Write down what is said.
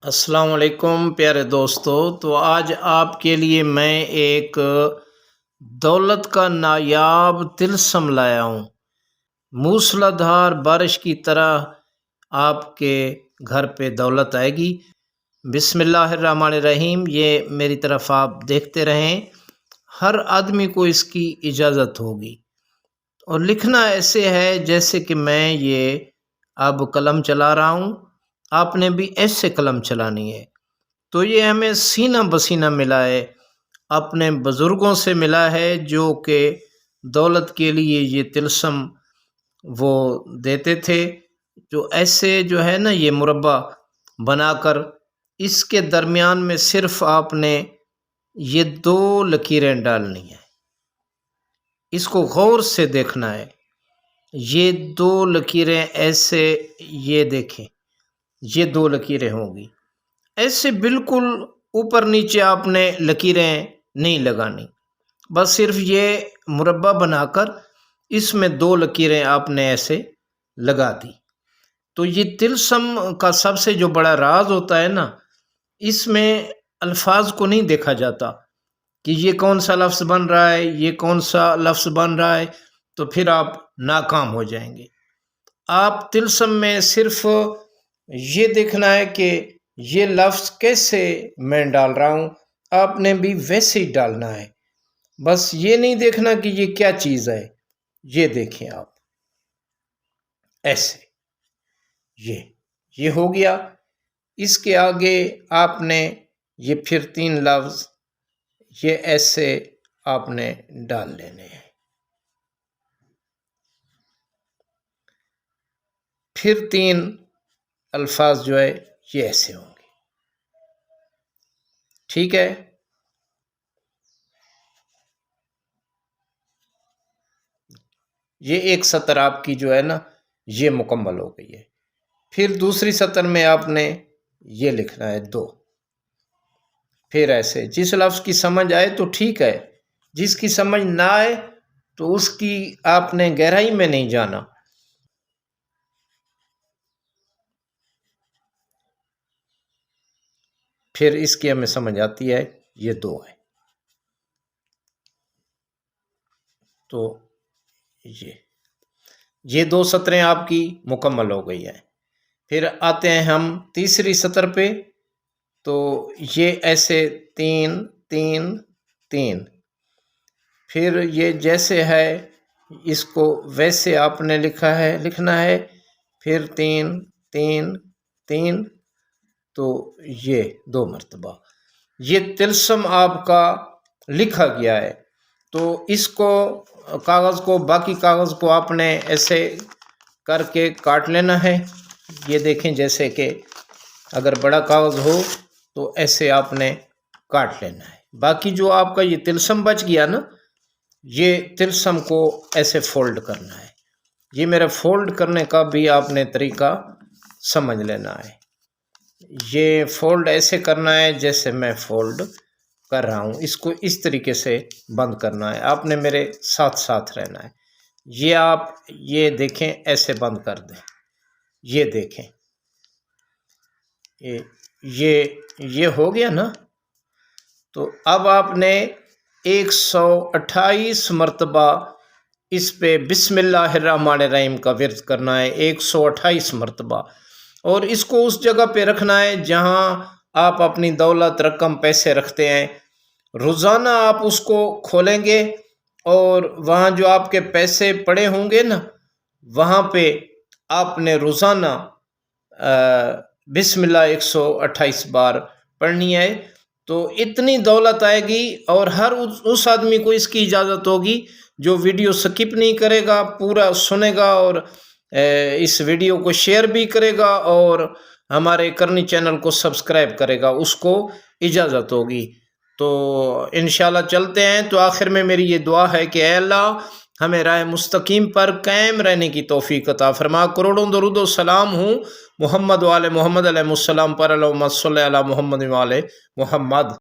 السلام علیکم پیارے دوستو، تو آج آپ کے لیے میں ایک دولت کا نایاب طلسم لایا ہوں۔ موسلا دھار بارش کی طرح آپ کے گھر پہ دولت آئے گی۔ بسم اللہ الرحمن الرحیم۔ یہ میری طرف آپ دیکھتے رہیں، ہر آدمی کو اس کی اجازت ہوگی، اور لکھنا ایسے ہے جیسے کہ میں یہ اب قلم چلا رہا ہوں، آپ نے بھی ایسے قلم چلانی ہے۔ تو یہ ہمیں سینہ بسینہ ملا ہے، اپنے بزرگوں سے ملا ہے، جو کہ دولت کے لیے یہ طلسم وہ دیتے تھے۔ جو ایسے جو ہے نا یہ مربع بنا کر، اس کے درمیان میں صرف آپ نے یہ 2 لکیریں ڈالنی ہیں۔ اس کو غور سے دیکھنا ہے۔ یہ 2 لکیریں ایسے، یہ دیکھیں، یہ 2 لکیریں ہوں گی ایسے، بالکل اوپر نیچے آپ نے لکیریں نہیں لگانی، بس صرف یہ مربع بنا کر اس میں 2 لکیریں آپ نے ایسے لگا دی۔ تو یہ طلسم کا سب سے جو بڑا راز ہوتا ہے نا، اس میں الفاظ کو نہیں دیکھا جاتا کہ یہ کون سا لفظ بن رہا ہے، یہ کون سا لفظ بن رہا ہے، تو پھر آپ ناکام ہو جائیں گے۔ آپ طلسم میں صرف یہ دیکھنا ہے کہ یہ لفظ کیسے میں ڈال رہا ہوں، آپ نے بھی ویسے ہی ڈالنا ہے۔ بس یہ نہیں دیکھنا کہ یہ کیا چیز ہے، یہ دیکھیں آپ ایسے، یہ ہو گیا۔ اس کے آگے آپ نے یہ پھر 3 لفظ یہ ایسے آپ نے ڈال لینے ہیں، پھر 3 الفاظ جو ہے یہ ایسے ہوں گے، ٹھیک ہے۔ یہ ایک سطر آپ کی جو ہے نا یہ مکمل ہو گئی ہے۔ پھر دوسری سطر میں آپ نے یہ لکھنا ہے 2، پھر ایسے۔ جس لفظ کی سمجھ آئے تو ٹھیک ہے، جس کی سمجھ نہ آئے تو اس کی آپ نے گہرائی میں نہیں جانا۔ پھر اس کی ہمیں سمجھ آتی ہے، یہ 2 ہے، تو یہ 2 سطریں آپ کی مکمل ہو گئی ہیں۔ پھر آتے ہیں ہم تیسری سطر پہ، تو یہ ایسے 3 3 3، پھر یہ جیسے ہے اس کو ویسے آپ نے لکھنا ہے، پھر 3 3 3، تو یہ 2 مرتبہ یہ طلسم آپ کا لکھا گیا ہے۔ تو اس کو باقی کاغذ کو آپ نے ایسے کر کے کاٹ لینا ہے۔ یہ دیکھیں، جیسے کہ اگر بڑا کاغذ ہو تو ایسے آپ نے کاٹ لینا ہے۔ باقی جو آپ کا یہ طلسم بچ گیا نا، یہ طلسم کو ایسے فولڈ کرنا ہے۔ یہ میرا فولڈ کرنے کا بھی آپ نے طریقہ سمجھ لینا ہے۔ یہ فولڈ ایسے کرنا ہے جیسے میں فولڈ کر رہا ہوں، اس کو اس طریقے سے بند کرنا ہے۔ آپ نے میرے ساتھ ساتھ رہنا ہے۔ یہ آپ یہ دیکھیں، ایسے بند کر دیں، یہ دیکھیں، یہ ہو گیا نا۔ تو اب آپ نے 128 مرتبہ اس پہ بسم اللہ الرحمن الرحیم کا ورد کرنا ہے، 128 مرتبہ، اور اس کو اس جگہ پہ رکھنا ہے جہاں آپ اپنی دولت، رقم، پیسے رکھتے ہیں۔ روزانہ آپ اس کو کھولیں گے، اور وہاں جو آپ کے پیسے پڑے ہوں گے نا، وہاں پہ آپ نے روزانہ بسم اللہ 128 بار پڑھنی ہے۔ تو اتنی دولت آئے گی، اور ہر اس آدمی کو اس کی اجازت ہوگی جو ویڈیو سکپ نہیں کرے گا، پورا سنے گا، اور اس ویڈیو کو شیئر بھی کرے گا، اور ہمارے کرنی چینل کو سبسکرائب کرے گا، اس کو اجازت ہوگی۔ تو انشاءاللہ چلتے ہیں۔ تو آخر میں میری یہ دعا ہے کہ اے اللہ، ہمیں راہ مستقیم پر قائم رہنے کی توفیق عطا فرما۔ کروڑوں درود و سلام ہوں محمد وعلى محمد علیہ السلام پر، اللہم صلی علی محمد وعلى محمد۔